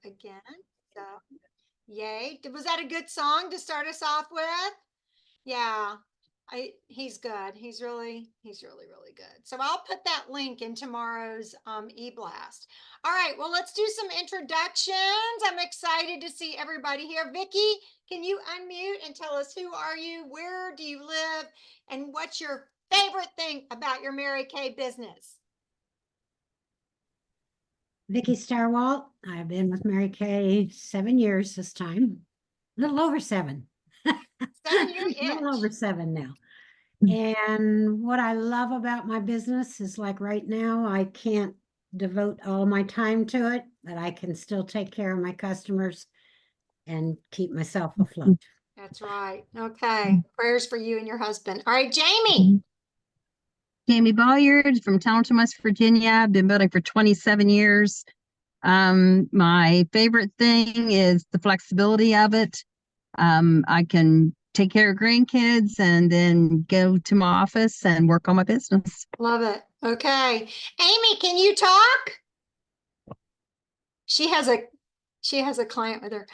again. So, yay. Was that a good song to start us off with? Yeah. He's good. He's really really good. So I'll put that link in tomorrow's e-blast. All right, well, let's do some introductions. I'm excited to see everybody here. Vicky, can you unmute and tell us who are you, where do you live, and what's your favorite thing about your Mary Kay business? Vicky Starwalt. I've been with Mary Kay 7 years this time. A little over 7. 7 year A little over itch. 7 now. And what I love about my business is like right now, I can't devote all my time to it, but I can still take care of my customers and keep myself afloat. That's right. Okay. Prayers for you and your husband. All right, Jamie. Jamie Bolliard from Talenton, West Virginia. I've been building for 27 years. My favorite thing is the flexibility of it. I can take care of grandkids and then go to my office and work on my business. Love it. Okay. Amy, can you talk? She has a client with her.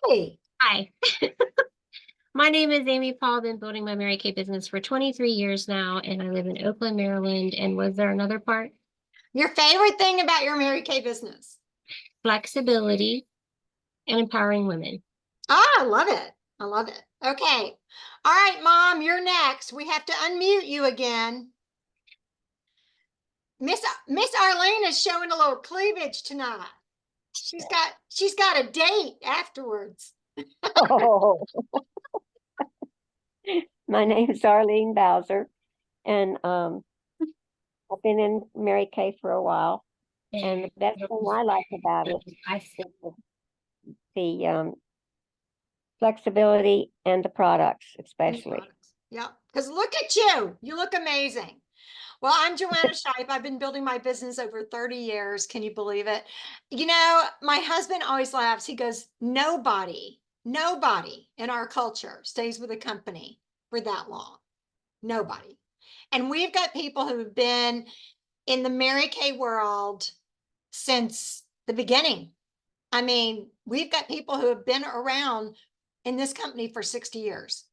Hey. Hi. My name is Amy Paul. I've been building my Mary Kay business for 23 years now, and I live in Oakland, Maryland. And was there another part? Your favorite thing about your Mary Kay business? Flexibility and empowering women. Ah, I love it. I love it. Okay. All right, Mom, you're next. We have to unmute you again. Miss Arlene is showing a little cleavage tonight. She's got a date afterwards. Oh. My name is Arlene Bowser, and I've been in Mary Kay for a while. And the best thing I like about it is the flexibility and the products, especially. Yeah, because look at you. You look amazing. Well, I'm Joanna Shipe. I've been building my business over 30 years. Can you believe it? You know, my husband always laughs. He goes, nobody in our culture stays with a company for that long. Nobody. And we've got people who have been in the Mary Kay world since the beginning. I mean, we've got people who have been around in this company for 60 years.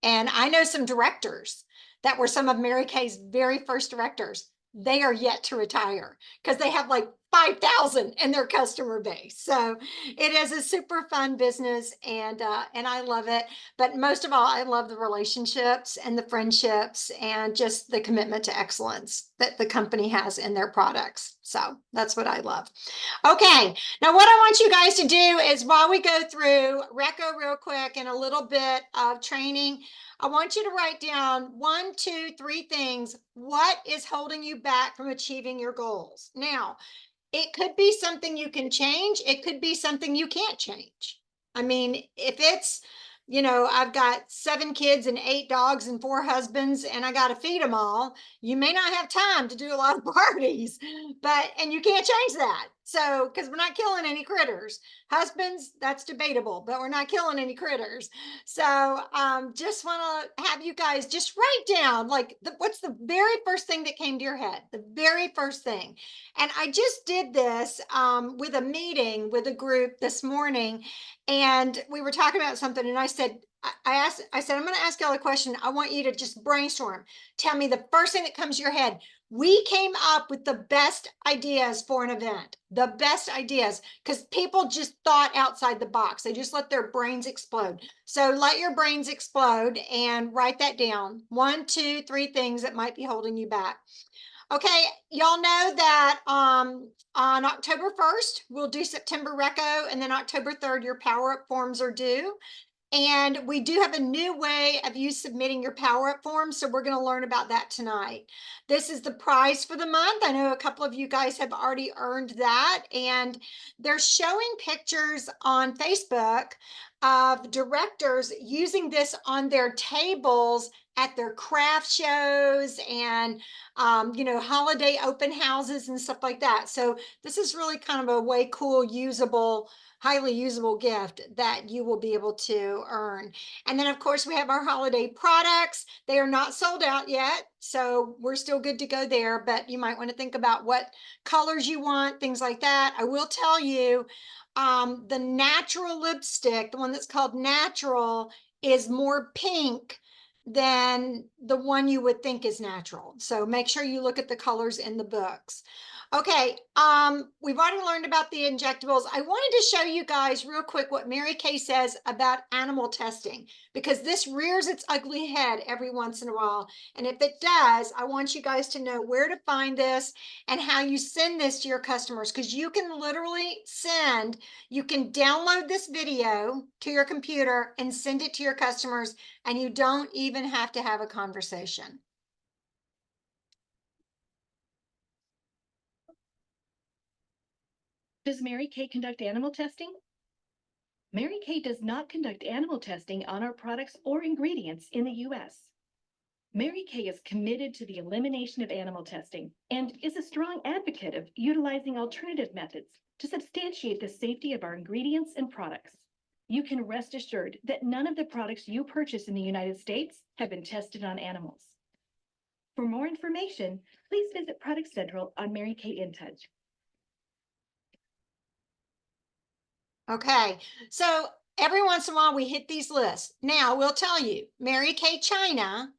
And I know some directors that were some of Mary Kay's very first directors. They are yet to retire because they have like 5,000 in their customer base. So it is a super fun business, and I love it. But most of all, I love the relationships and the friendships and just the commitment to excellence that the company has in their products. So that's what I love. Okay, now what I want you guys to do is, while we go through Reco real quick and a little bit of training, I want you to write down 1, 2, 3 things. What is holding you back from achieving your goals? Now, it could be something you can change. It could be something you can't change. I mean, if it's, you know, I've got 7 kids and 8 dogs and 4 husbands, and I got to feed them all, you may not have time to do a lot of parties, and you can't change that. So, because we're not killing any critters. Husbands, that's debatable, but we're not killing any critters. So just want to have you guys just write down, like, what's the very first thing that came to your head? The very first thing. And I just did this with a meeting with a group this morning, and we were talking about something, and I said, I said, I'm going to ask y'all a question. I want you to just brainstorm. Tell me the first thing that comes to your head. We came up with the best ideas for an event, the best ideas, because people just thought outside the box. They just let their brains explode. So let your brains explode and write that down. 1, 2, 3 things that might be holding you back. Okay, y'all know that on October 1st, we'll do September Reco, and then October 3rd, your Power Up forms are due. And we do have a new way of you submitting your Power Up form, so we're going to learn about that tonight. This is the prize for the month. I know a couple of you guys have already earned that, and they're showing pictures on Facebook of directors using this on their tables at their craft shows and you know, holiday open houses and stuff like that. So this is really kind of a way cool, usable, highly usable gift that you will be able to earn. And then of course we have our holiday products. They are not sold out yet. So we're still good to go there, but you might want to think about what colors you want, things like that. I will tell you, the natural lipstick, the one that's called natural, is more pink than the one you would think is natural. So make sure you look at the colors in the books. Okay, we've already learned about the injectables. I wanted to show you guys real quick what Mary Kay says about animal testing, because this rears its ugly head every once in a while. And if it does, I want you guys to know where to find this and how you send this to your customers, because you can literally you can download this video to your computer and send it to your customers, and you don't even have to have a conversation. Does Mary Kay conduct animal testing? Mary Kay does not conduct animal testing on our products or ingredients in the U.S. Mary Kay is committed to the elimination of animal testing and is a strong advocate of utilizing alternative methods to substantiate the safety of our ingredients and products. You can rest assured that none of the products you purchase in the United States have been tested on animals. For more information, please visit Product Central on Mary Kay InTouch. Okay, so every once in a while we hit these lists. Now we'll tell you, Mary Kay China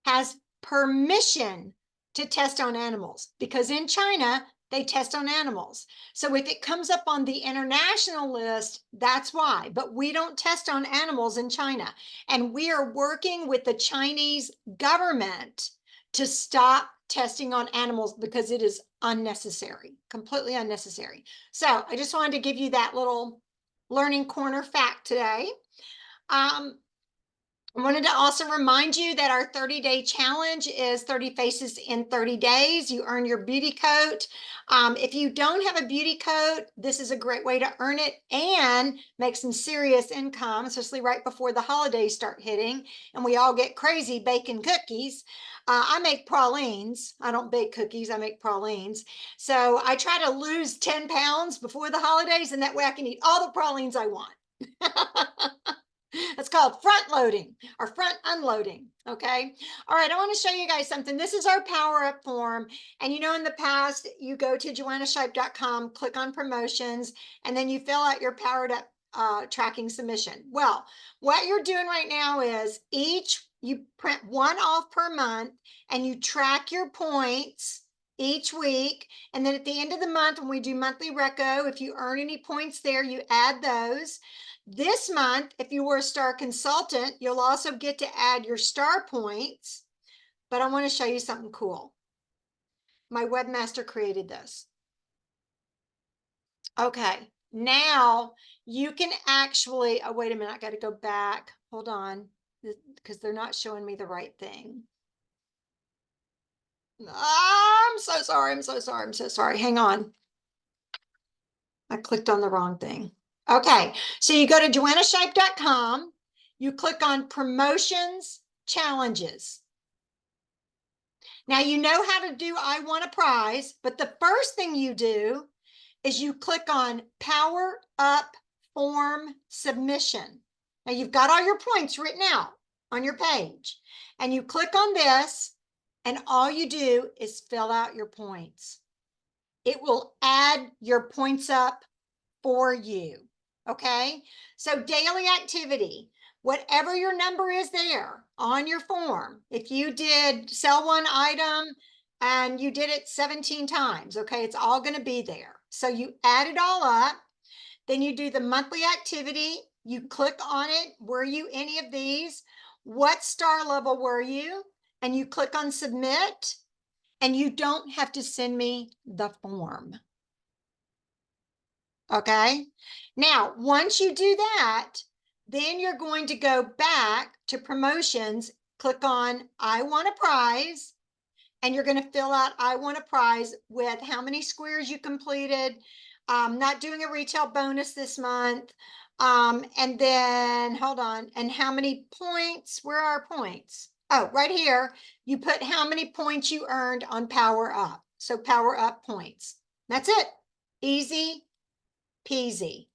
has permission to test on animals, because in China, they test on animals. So if it comes up on the international list, that's why. But we don't test on animals in China. And we are working with the Chinese government to stop testing on animals because it is unnecessary, completely unnecessary. So I just wanted to give you that little learning corner fact today. I wanted to also remind you that our 30-day challenge is 30 faces in 30 days. You earn your beauty coat. If you don't have a beauty coat, this is a great way to earn it and make some serious income, especially right before the holidays start hitting and we all get crazy baking cookies. I make pralines. I don't bake cookies, I make pralines. So I try to lose 10 pounds before the holidays, and that way I can eat all the pralines I want. It's called front loading or front unloading. Okay. All right. I want to show you guys something. This is our power up form. And you know, in the past, you go to joannashipe.com, click on promotions, and then you fill out your powered up tracking submission. Well, what you're doing right now is you print one off per month and you track your points each week. And then at the end of the month, when we do monthly reco, if you earn any points there, you add those. This month, if you were a star consultant, you'll also get to add your star points. But I want to show you something cool. My webmaster created this. Okay, now you can actually, oh, wait a minute, I got to go back. Hold on, because they're not showing me the right thing. I'm so sorry. I'm so sorry. I'm so sorry. Hang on. I clicked on the wrong thing. Okay, so you go to joannashipe.com, you click on promotions, challenges. Now you know how to do I want a prize, but the first thing you do is you click on power up form submission. Now you've got all your points written out on your page, and you click on this, and all you do is fill out your points. It will add your points up for you. Okay, so daily activity, whatever your number is there on your form. If you did sell one item and you did it 17 times, okay, it's all going to be there. So you add it all up, then you do the monthly activity, you click on it. Were you any of these? What star level were you? And you click on submit, and you don't have to send me the form. Okay, now once you do that, then you're going to go back to promotions, click on I want a prize, and you're going to fill out I want a prize with how many squares you completed. Not doing a retail bonus this month. And then hold on, and how many points? Where are our points? Oh, right here. You put how many points you earned on Power Up. So Power Up points. That's it. Easy peasy.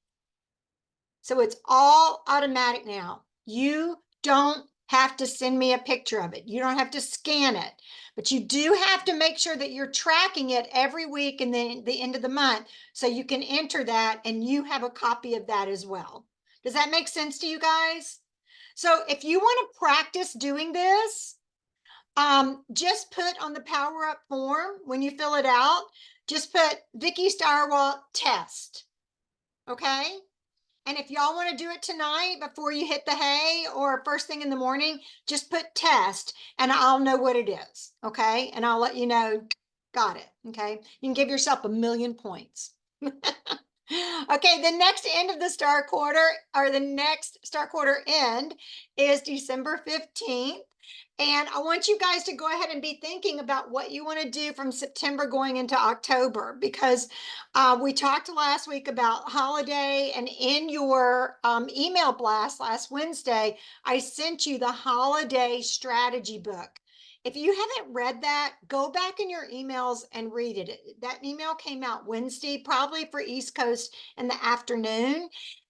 So it's all automatic now. You don't have to send me a picture of it. You don't have to scan it, but you do have to make sure that you're tracking it every week and then the end of the month so you can enter that and you have a copy of that as well. Does that make sense to you guys? So if you want to practice doing this, just put on the Power Up form when you fill it out, just put Vicki Starwalt test. Okay. And if y'all want to do it tonight before you hit the hay or first thing in the morning, just put test and I'll know what it is. Okay. And I'll let you know, got it. Okay. You can give yourself 1,000,000 points. Okay. The next end of the star quarter, or the next star quarter end, is December 15th. And I want you guys to go ahead and be thinking about what you want to do from September going into October, because we talked last week about holiday, and in your email blast last Wednesday, I sent you the holiday strategy book. If you haven't read that, go back in your emails and read it. That email came out Wednesday, probably for East Coast in the afternoon,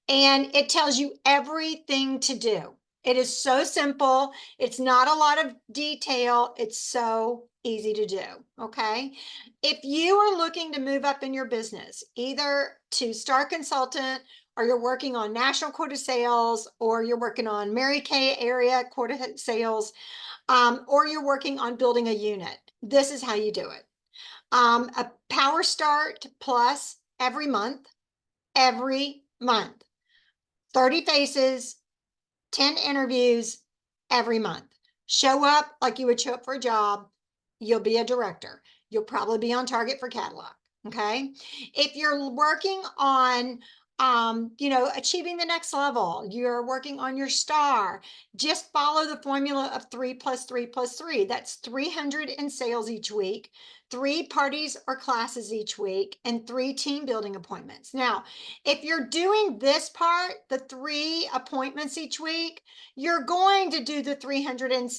and it tells you everything to do. It is so simple. It's not a lot of detail. It's so easy to do. Okay. If you are looking to move up in your business, either to star consultant, or you're working on national quota sales, or you're working on Mary Kay area quota sales, or you're working on building a unit, this is how you do it. A Power Start Plus every month, 30 faces, 10 interviews every month. Show up like you would show up for a job. You'll be a director. You'll probably be on target for catalog. Okay. If you're working on, achieving the next level, you're working on your star, just follow the formula of 3 + 3 + 3. That's 300 in sales each week, 3 parties or classes each week, and 3 team building appointments. Now, if you're doing this part, the 3 appointments each week, you're going to do the 300 in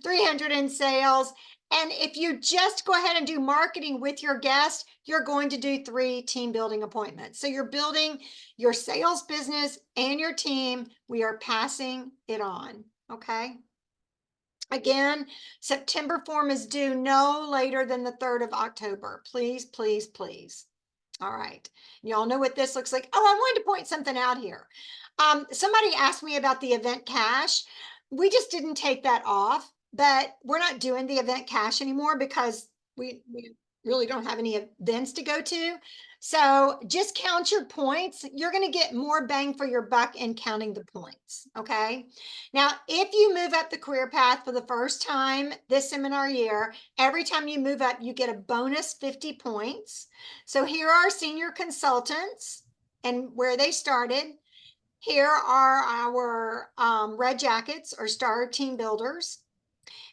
300 in sales. And if you just go ahead and do marketing with your guest, you're going to do 3 team building appointments. So you're building your sales business and your team. We are passing it on. Okay. Again, September form is due no later than the 3rd of October. Please, please, please. All right. Y'all know what this looks like. Oh, I wanted to point something out here. Somebody asked me about the event cash. We just didn't take that off, but we're not doing the event cash anymore because we really don't have any events to go to. So just count your points. You're going to get more bang for your buck in counting the points. Okay. Now, if you move up the career path for the first time this seminar year, every time you move up, you get a bonus 50 points. So here are senior consultants and where they started. Here are our red jackets or star team builders.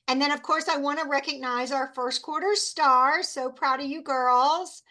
And then, of course, I want to recognize our first quarter stars. So proud of you girls.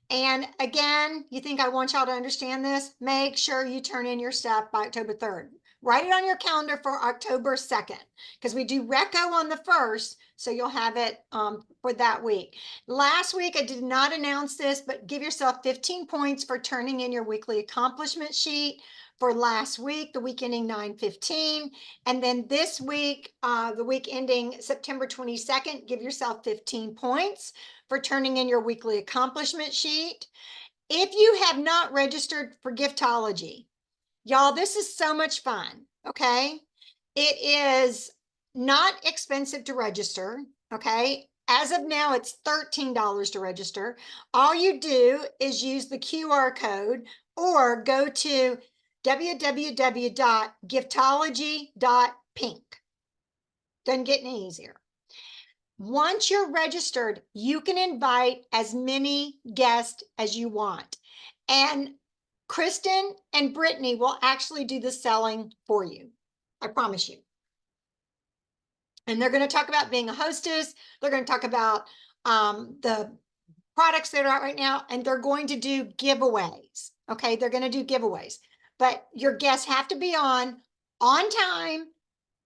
And again, you think I want y'all to understand this? Make sure you turn in your stuff by October 3rd. Write it on your calendar for October 2nd, because we do Reco on the 1st. So you'll have it for that week. Last week, I did not announce this, but give yourself 15 points for turning in your weekly accomplishment sheet for last week, the week ending 9/15. And then this week, the week ending September 22nd, give yourself 15 points for turning in your weekly accomplishment sheet. If you have not registered for Giftology, y'all, this is so much fun, okay? It is not expensive to register, okay? As of now, it's $13 to register. All you do is use the QR code or go to www.giftology.pink. Doesn't get any easier. Once you're registered, you can invite as many guests as you want. And Kristen and Brittany will actually do the selling for you. I promise you. And they're going to talk about being a hostess. They're going to talk about the products that are out right now, and they're going to do giveaways. Okay, they're going to do giveaways. But your guests have to be on time.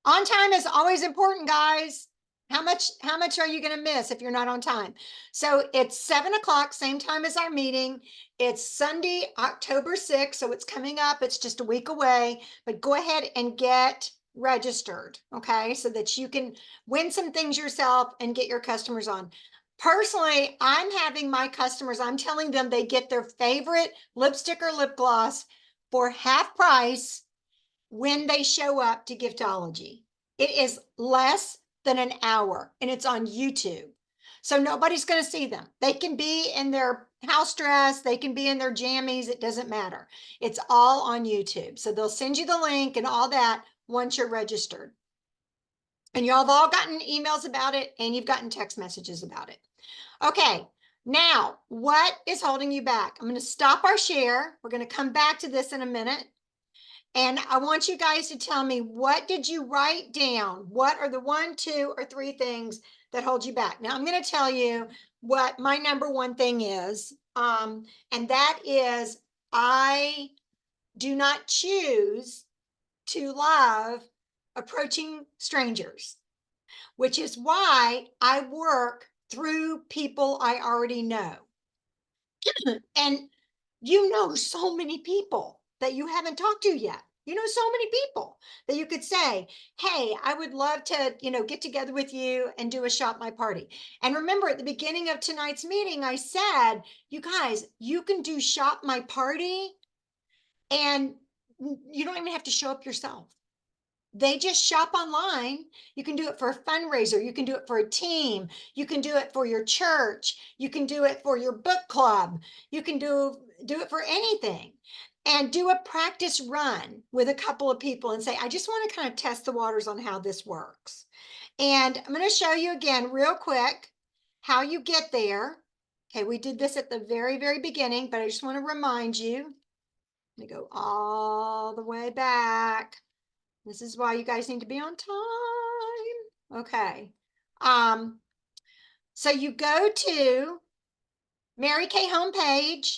On time is always important, guys. How much are you going to miss if you're not on time? So it's 7 o'clock, same time as our meeting. It's Sunday, October 6th. So it's coming up. It's just a week away, but go ahead and get registered. Okay. So that you can win some things yourself and get your customers on. Personally, I'm having my customers, I'm telling them they get their favorite lipstick or lip gloss for half price when they show up to Giftology. It is less than an hour and it's on YouTube. So nobody's going to see them. They can be in their house dress, they can be in their jammies, it doesn't matter. It's all on YouTube. So they'll send you the link and all that once you're registered. And y'all have all gotten emails about it and you've gotten text messages about it. Okay, now what is holding you back? I'm going to stop our share. We're going to come back to this in a minute. And I want you guys to tell me, what did you write down? What are the 1, 2, or 3 things that hold you back? Now I'm going to tell you what my number one thing is. And that is I do not choose to love approaching strangers, which is why I work through people I already know. And you know so many people that you haven't talked to yet. You know so many people that you could say, hey, I would love to, get together with you and do a shop my party. And remember, at the beginning of tonight's meeting, I said, you guys, you can do shop my party and you don't even have to show up yourself. They just shop online. You can do it for a fundraiser. You can do it for a team. You can do it for your church. You can do it for your book club. You can do it for anything. And do a practice run with a couple of people and say, I just want to kind of test the waters on how this works. And I'm going to show you again real quick how you get there. Okay, we did this at the very, very beginning, but I just want to remind you. Let me go all the way back. This is why you guys need to be on time. Okay. So you go to Mary Kay homepage.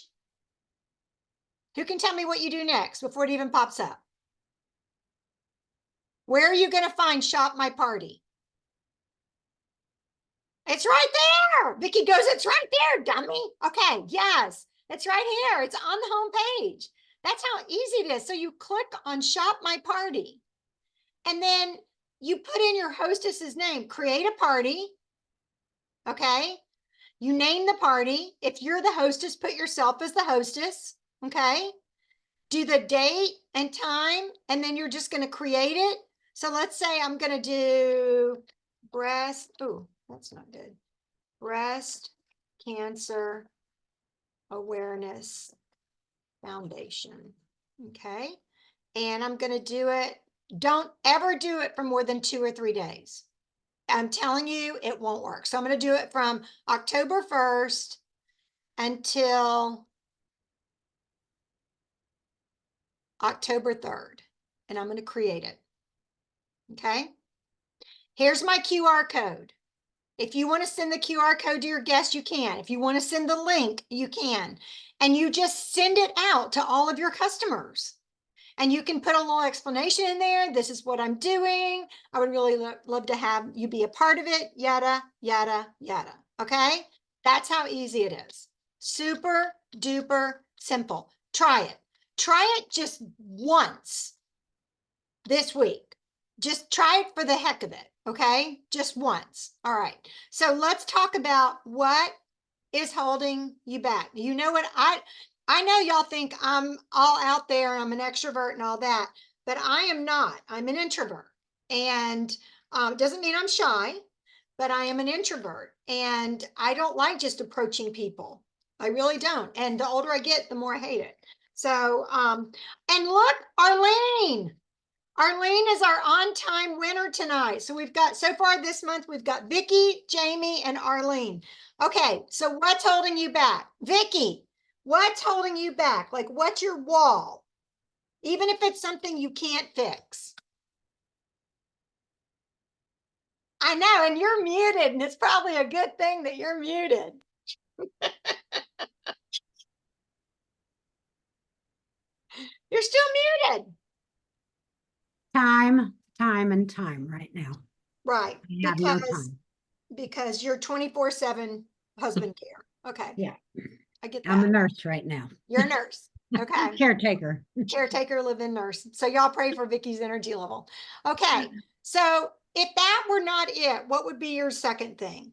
Who can tell me what you do next before it even pops up? Where are you going to find Shop My Party? It's right there. Vicki goes, it's right there, dummy. Okay, yes, it's right here. It's on the homepage. That's how easy it is. So you click on Shop My Party. And then you put in your hostess's name, create a party. Okay. You name the party. If you're the hostess, put yourself as the hostess. Okay. Do the date and time, and then you're just going to create it. So let's say I'm going to do breast. Oh, that's not good. Breast Cancer Awareness Foundation. Okay. And I'm going to do it. Don't ever do it for more than 2 or 3 days. I'm telling you, it won't work. So I'm going to do it from October 1st until October 3rd. And I'm going to create it. Okay. Here's my QR code. If you want to send the QR code to your guests, you can. If you want to send the link, you can. And you just send it out to all of your customers. And you can put a little explanation in there. This is what I'm doing. I would really love to have you be a part of it. Yada, yada, yada. Okay. That's how easy it is. Super duper simple. Try it. Try it just once this week. Just try it for the heck of it. Okay. Just once. All right. So let's talk about what is holding you back. You know what? I know y'all think I'm all out there, I'm an extrovert and all that, but I am not. I'm an introvert. And it doesn't mean I'm shy, but I am an introvert. And I don't like just approaching people. I really don't. And the older I get, the more I hate it. So, and look, Arlene. Arlene is our on-time winner tonight. So we've got, so far this month, we've got Vicki, Jamie, and Arlene. Okay, so what's holding you back? Vicki, what's holding you back? Like, what's your wall? Even if it's something you can't fix. I know, and you're muted, and it's probably a good thing that you're muted. You're still muted. Time, time, and time right now. Right. I have no Because time. because you're 24/7 husband care. Okay. Yeah, I get I'm a that. nurse right now. You're a nurse. Okay. Caretaker. Caretaker, live-in nurse. So y'all pray for Vicky's energy level. Okay. So if that were not it, what would be your second thing?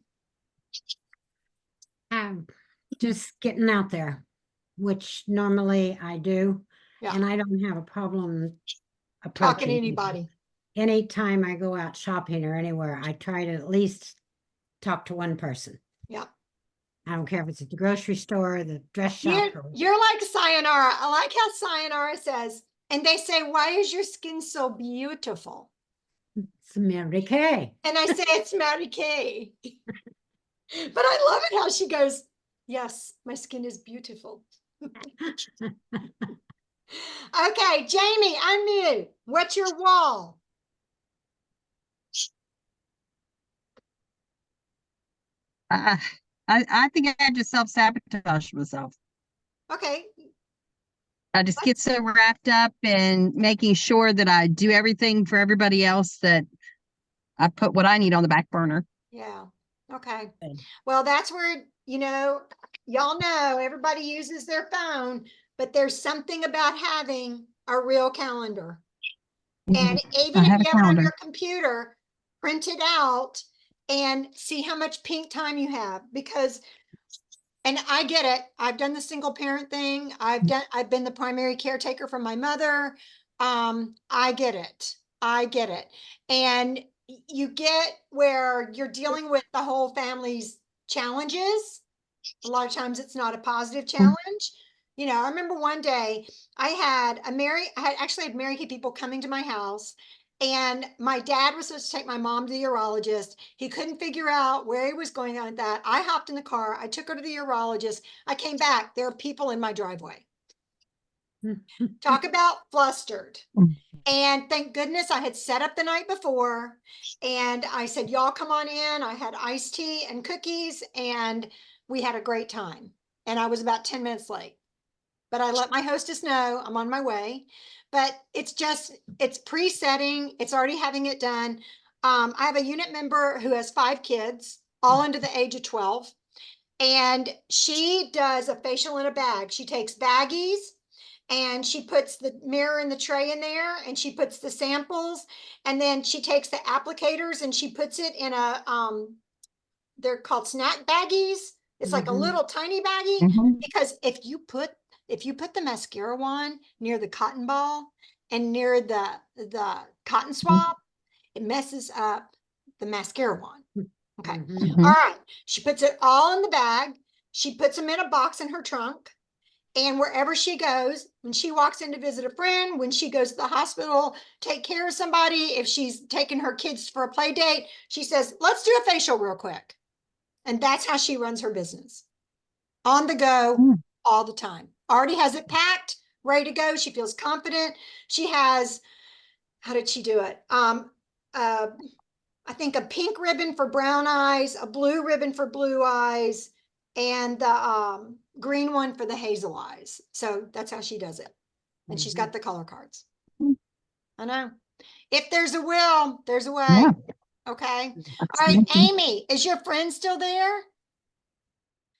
Just getting out there, which normally I do. Yeah. And I don't have a problem Talking to approaching people. anybody. Anytime I go out shopping or anywhere, I try to at least talk to one person. Yeah. I don't care if it's at the grocery store, the dress shop, or You're like Sayonara. I like how Sayonara says, and they say, why is your skin so beautiful? it's Mary Kay. And I say, it's Mary Kay. But I love it how she goes, yes, my skin is beautiful. Okay, Jamie, unmute. What's your wall? I think I just self-sabotage myself. Okay, I just get so wrapped up in making sure that I do everything for everybody else that I put what I need on the back burner. yeah, okay. Okay. Well, that's where, y'all know everybody uses their phone, but there's something about having a real calendar. And even I if have you a have it on calendar. your computer, print it out and see how much pink time you have, because, and I get it. I've done the single parent thing. I've been the primary caretaker for my mother. I get it. I get it. And you get where you're dealing with the whole family's challenges. A lot of times it's not a positive challenge. I remember one day I actually had Mary Kay people coming to my house, and my dad was supposed to take my mom to the urologist. He couldn't figure out where he was going on with that. I hopped in the car. I took her to the urologist. I came back. There are people in my driveway. Talk about flustered. And thank goodness I had set up the night before. And I said, y'all come on in. I had iced tea and cookies, and we had a great time. And I was about 10 minutes late. But I let my hostess know I'm on my way. But it's pre-setting. It's already having it done. I have a unit member who has 5 kids, all under the age of 12. And she does a facial in a bag. She takes baggies and she puts the mirror and the tray in there, and she puts the samples, and then she takes the applicators and she puts it in they're called snack baggies. It's like a little tiny baggie, because if you put the mascara wand near the cotton ball and near the cotton swab, it messes up the mascara wand. Okay. All right. She puts it all in the bag. She puts them in a box in her trunk. And wherever she goes, when she walks in to visit a friend, when she goes to the hospital, take care of somebody, if she's taking her kids for a play date, she says, let's do a facial real quick. And that's how she runs her business. On the go, all the time. Already has it packed, ready to go. She feels confident. She has, how did she do it? I think a pink ribbon for brown eyes, a blue ribbon for blue eyes, and the green one for the hazel eyes. So that's how she does it. And she's got the color cards. I know. If there's a will, there's a way. Yeah. Okay. All right, Amy, is your friend still there?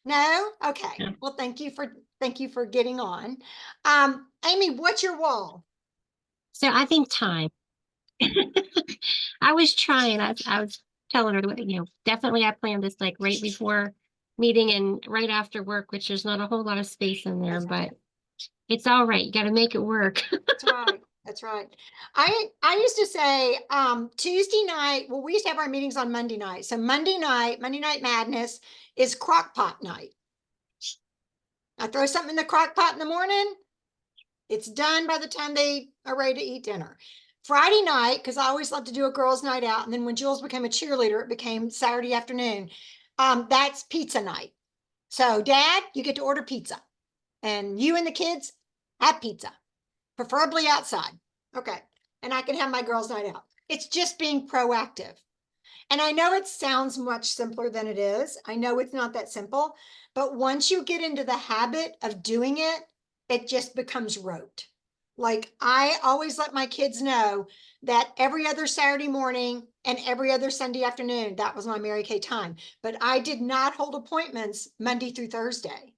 No? Okay. No. Well, thank you for getting on. Amy, what's your wall? So I think time. I was trying. I was telling her, definitely I planned this like right before meeting and right after work, which there's not a whole lot of space in there, but it's all right. You got to make it work. That's right. That's right. I used to say Tuesday night. Well, we used to have our meetings on Monday night. So Monday Night Madness is crock pot night. I throw something in the crock pot in the morning. It's done by the time they are ready to eat dinner. Friday night, because I always love to do a girls' night out, and then when Jules became a cheerleader, it became Saturday afternoon. That's pizza night. So, Dad, you get to order pizza, and you and the kids have pizza, preferably outside. Okay, and I can have my girls' night out. It's just being proactive. And I know it sounds much simpler than it is. I know it's not that simple, but once you get into the habit of doing it, it just becomes rote. Like I always let my kids know that every other Saturday morning and every other Sunday afternoon, that was my Mary Kay time. But I did not hold appointments Monday through Thursday.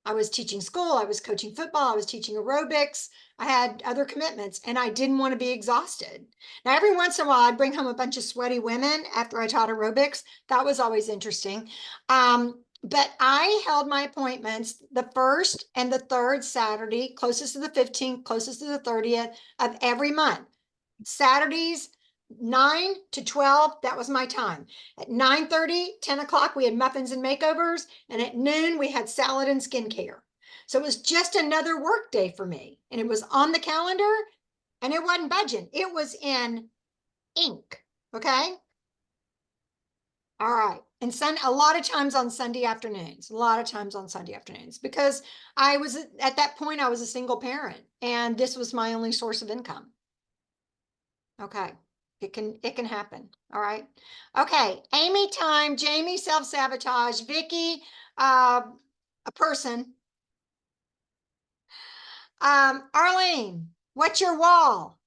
I was teaching school, I was coaching football, I was teaching aerobics, I had other commitments, and I didn't want to be exhausted. Now, every once in a while, I'd bring home a bunch of sweaty women after I taught aerobics. That was always interesting. But I held my appointments the first and the third Saturday, closest to the 15th, closest to the 30th of every month. Saturdays, 9 to 12, that was my time. At 9:30, 10 o'clock, we had muffins and makeovers. And at noon, we had salad and skincare. So it was just another work day for me. And it was on the calendar and it wasn't budging. It was in ink. Okay. All right. And a lot of times on Sunday afternoons, because I was at that point, I was a single parent and this was my only source of income. Okay. It can happen. All right. Okay. Amy time, Jamie self-sabotage, Vicky, a person. Arlene, what's your wall?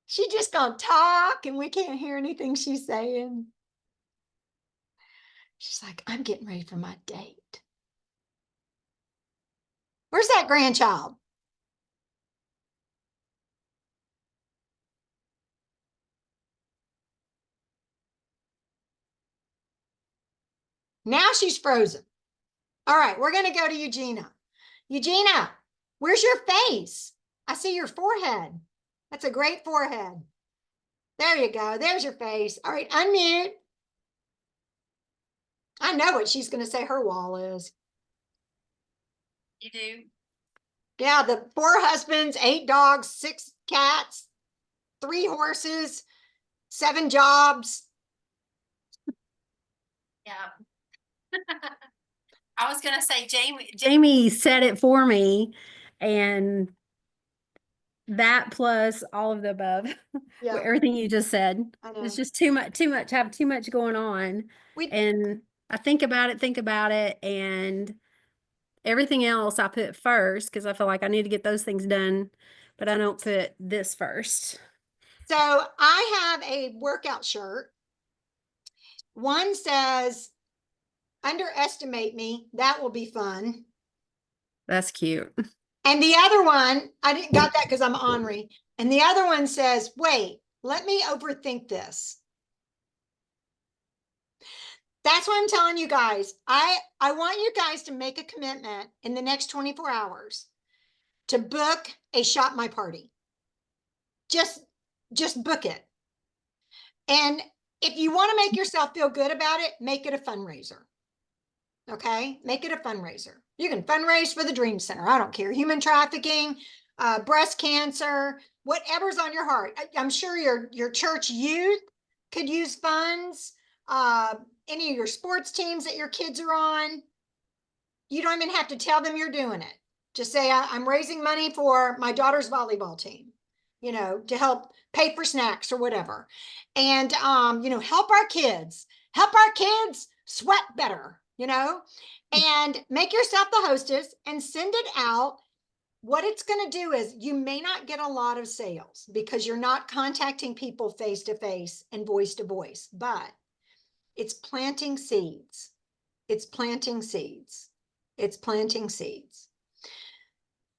She just gonna talk and we can't hear anything she's saying. She's like, I'm getting ready for my date. Where's that grandchild? Now she's frozen. All right, we're going to go to Eugenia. Eugenia, where's your face? I see your forehead. That's a great forehead. There you go. There's your face. All right, unmute. I know what she's going to say her wall is. You do? Yeah, the 4 husbands, 8 dogs, 6 cats, 3 horses, 7 jobs. Yeah. I was gonna say Jamie said it for me, and that plus all of the above, Yeah, everything you just said. I know. It's just too much, have too much going on. And I think about it, and everything else I put first because I feel like I need to get those things done, but I don't put this first. So I have a workout shirt. One says, underestimate me. That will be fun. That's cute. And the other one, I didn't got that because I'm ornery. And the other one says, wait, let me overthink this. That's what I'm telling you guys. I want you guys to make a commitment in the next 24 hours to book a shop my party. Just book it. And if you want to make yourself feel good about it, make it a fundraiser. Okay, make it a fundraiser. You can fundraise for the Dream Center. I don't care. Human trafficking, breast cancer, whatever's on your heart. I'm sure your church youth could use funds. Any of your sports teams that your kids are on. You don't even have to tell them you're doing it. Just say, I'm raising money for my daughter's volleyball team, to help pay for snacks or whatever. And, help our kids sweat better, and make yourself the hostess and send it out. What it's going to do is you may not get a lot of sales because you're not contacting people face to face and voice to voice, but it's planting seeds. It's planting seeds. It's planting seeds.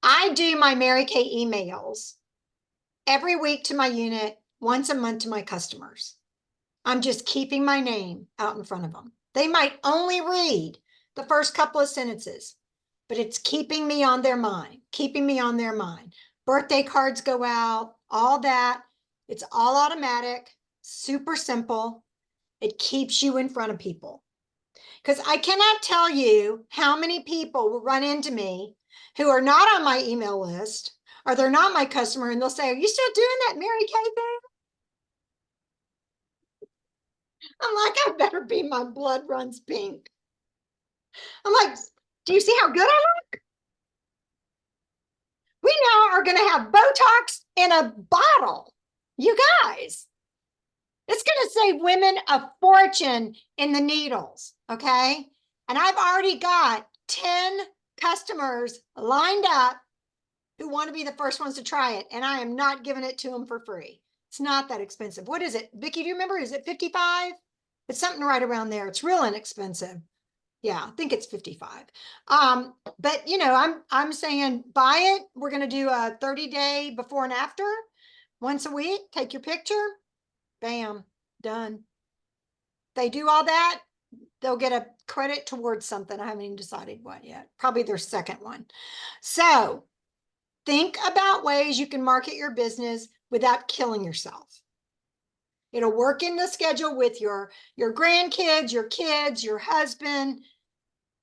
I do my Mary Kay emails every week to my unit, once a month to my customers. I'm just keeping my name out in front of them. They might only read the first couple of sentences, but it's keeping me on their mind, Birthday cards go out, all that. It's all automatic, super simple. It keeps you in front of people. Because I cannot tell you how many people will run into me who are not on my email list, or they're not my customer, and they'll say, are you still doing that Mary Kay thing? I'm like, I better be, my blood runs pink. I'm like, do you see how good I look? We now are going to have Botox in a bottle. You guys, it's going to save women a fortune in the needles. Okay. And I've already got 10 customers lined up who want to be the first ones to try it, and I am not giving it to them for free. It's not that expensive. What is it, Vicky? Do you remember? Is it 55? It's something right around there. It's real inexpensive. Yeah, I think it's 55. But you know, I'm saying buy it. We're gonna do a 30-day before and after, once a week. Take your picture, bam, done. They do all that, they'll get a credit towards something. I haven't even decided what yet. Probably their second one. So think about ways you can market your business without killing yourself. It'll work in the schedule with your grandkids, your kids, your husband,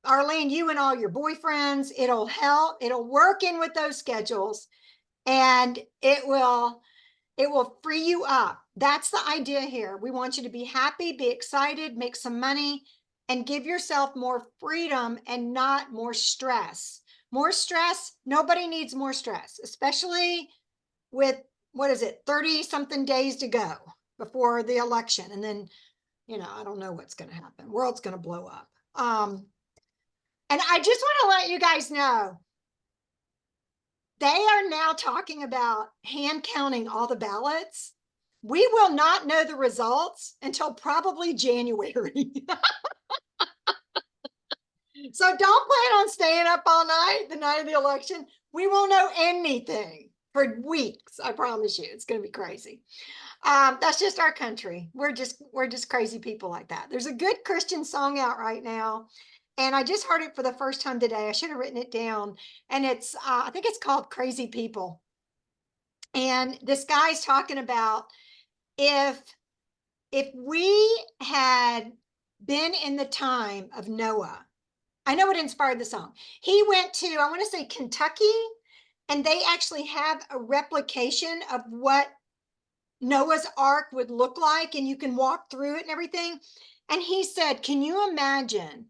Arlene, you and all your boyfriends. It'll help. It'll work in with those schedules, and it will free you up. That's the idea here. We want you to be happy, be excited, make some money, and give yourself more freedom and not more stress. More stress, nobody needs more stress, especially with, what is it, 30 something days to go before the election. And then, you know, I don't know what's going to happen. World's going to blow up. And I just want to let you guys know, they are now talking about hand counting all the ballots. We will not know the results until probably January. So don't plan on staying up all night the night of the election. We won't know anything for weeks. I promise you, it's going to be crazy. That's just our country. We're just crazy people like that. There's a good Christian song out right now, and I just heard it for the first time today. I should have written it down, and it's I think it's called "Crazy People." And this guy's talking about if we had been in the time of Noah. I know what inspired the song. He went to, I want to say, Kentucky, and they actually have a replication of what Noah's Ark would look like, and you can walk through it and everything. And he said, can you imagine?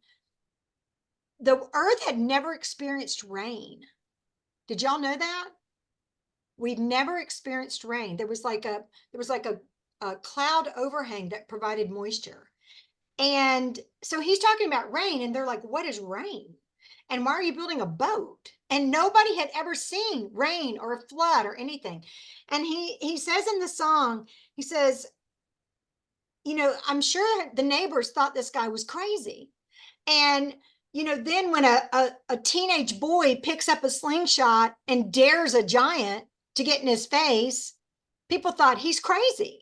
The earth had never experienced rain. Did y'all know that? We'd never experienced rain. There was like a cloud overhang that provided moisture. And so he's talking about rain, and they're like, what is rain? And why are you building a boat? And nobody had ever seen rain or a flood or anything. And he says in the song, he says, you know, I'm sure the neighbors thought this guy was crazy. And, you know, then when a teenage boy picks up a slingshot and dares a giant to get in his face, people thought he's crazy.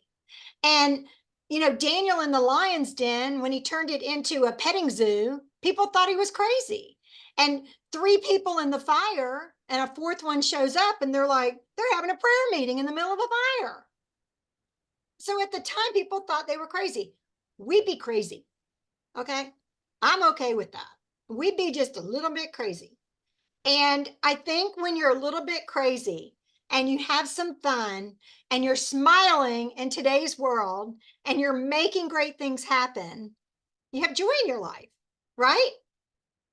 And, you know, Daniel in the lion's den, when he turned it into a petting zoo, people thought he was crazy. And 3 people in the fire and a 4th one shows up, and they're like, they're having a prayer meeting in the middle of a fire. So at the time, people thought they were crazy. We'd be crazy. Okay. I'm okay with that. We'd be just a little bit crazy. And I think when you're a little bit crazy and you have some fun and you're smiling in today's world and you're making great things happen, you have joy in your life, right?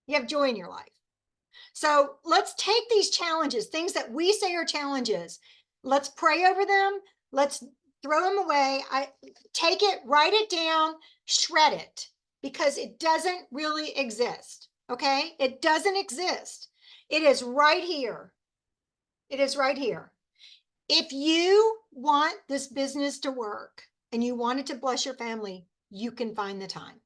You have joy in your life. So let's take these challenges, things that we say are challenges. Let's pray over them. Let's throw them away. Take it, write it down, shred it, because it doesn't really exist. Okay? It doesn't exist. It is right here. It is right here. If you want this business to work and you want it to bless your family, you can find the time.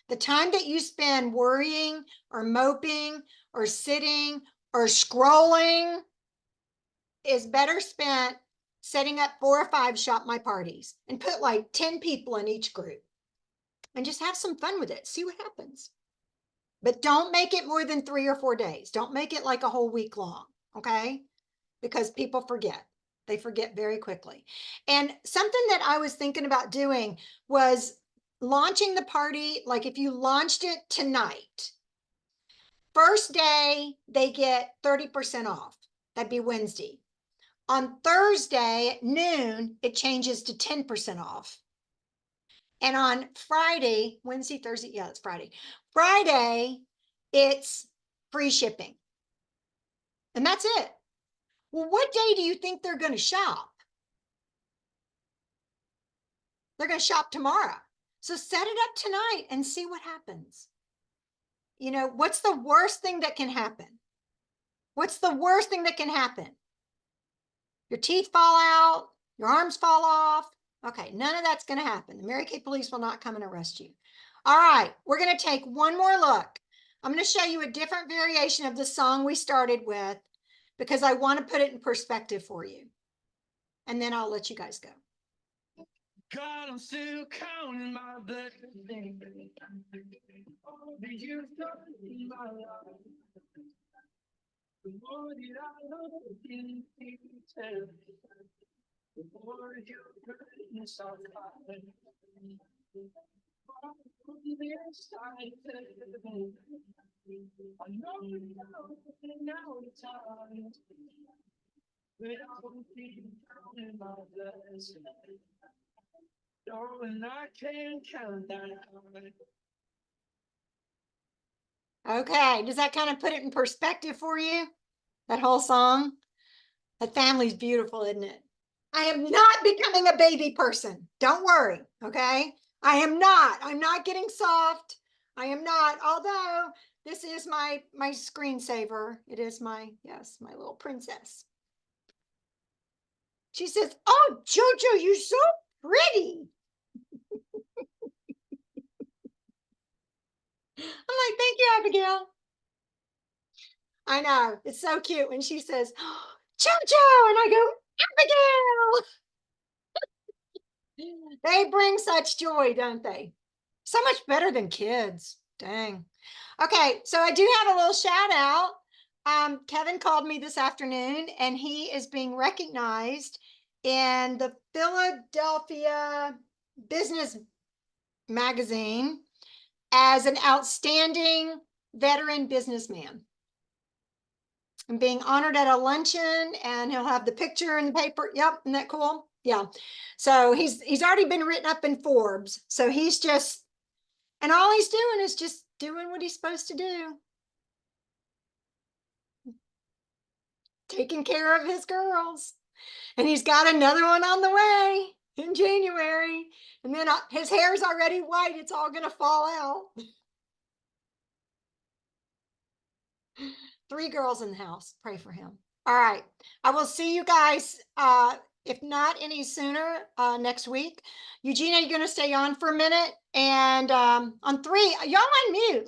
The time that you spend worrying or moping or sitting or scrolling is better spent setting up 4 or 5 shop my parties and put like 10 people in each group and just have some fun with it. See what happens. But don't make it more than 3 or 4 days. Don't make it like a whole week long, okay? Because people forget. They forget very quickly. And something that I was thinking about doing was launching the party. Like if you launched it tonight, first day, they get 30% off. That'd be Wednesday. On Thursday at noon, it changes to 10% off. And on Friday, Wednesday, Thursday, yeah, it's Friday. Friday, it's free shipping. And that's it. Well, what day do you think they're going to shop? They're going to shop tomorrow. So set it up tonight and see what happens. You know, what's the worst thing that can happen? What's the worst thing that can happen? Your teeth fall out, your arms fall off. Okay, none of that's going to happen. The Mary Kay police will not come and arrest you. All right, we're going to take one more look. I'm going to show you a different variation of the song we started with because I want to put it in perspective for you. And then I'll let you guys go. God, I'm still counting my blessings. All that you've done in my life. The more that I know in detail, the more your goodness I find. From the inside, I know now the time. But I'll be counting my blessings. Knowing I can't count that high. Okay, does that kind of put it in perspective for you? That whole song? That family's beautiful, isn't it? I am not becoming a baby person. Don't worry, okay? I am not. I'm not getting soft. I am not. Although this is my screensaver. It is my, yes, my little princess. She says, "Oh, Jojo, you're so pretty." I'm like, "Thank you, Abigail." I know, it's so cute when she says, "Oh, Jojo," and I go, "Abigail." They bring such joy, don't they? So much better than kids. Dang. Okay, so I do have a little shout out. Kevin called me this afternoon and he is being recognized in the Philadelphia Business Magazine as an outstanding veteran businessman. I'm being honored at a luncheon and he'll have the picture in the paper. Yep, isn't that cool? Yeah. So he's already been written up in Forbes. So he's just, and all he's doing is just doing what he's supposed to do. Taking care of his girls. And he's got another one on the way in January. And then his hair's already white. It's all going to fall out. 3 girls in the house. Pray for him. All right. I will see you guys, if not any sooner, next week. Eugenia, you're going to stay on for a minute. And on 3, y'all on mute.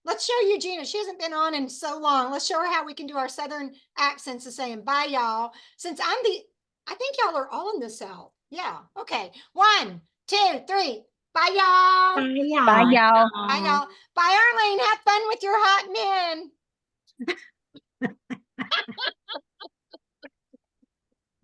Let's show Eugenia. She hasn't been on in so long. Let's show her how we can do our Southern accents of saying bye, y'all. Since I think y'all are all in the South. Yeah. Okay. 1, 2, 3. Bye, y'all. Yeah. Bye, y'all. Bye, y'all. Bye, Arlene. Have fun with your hot men.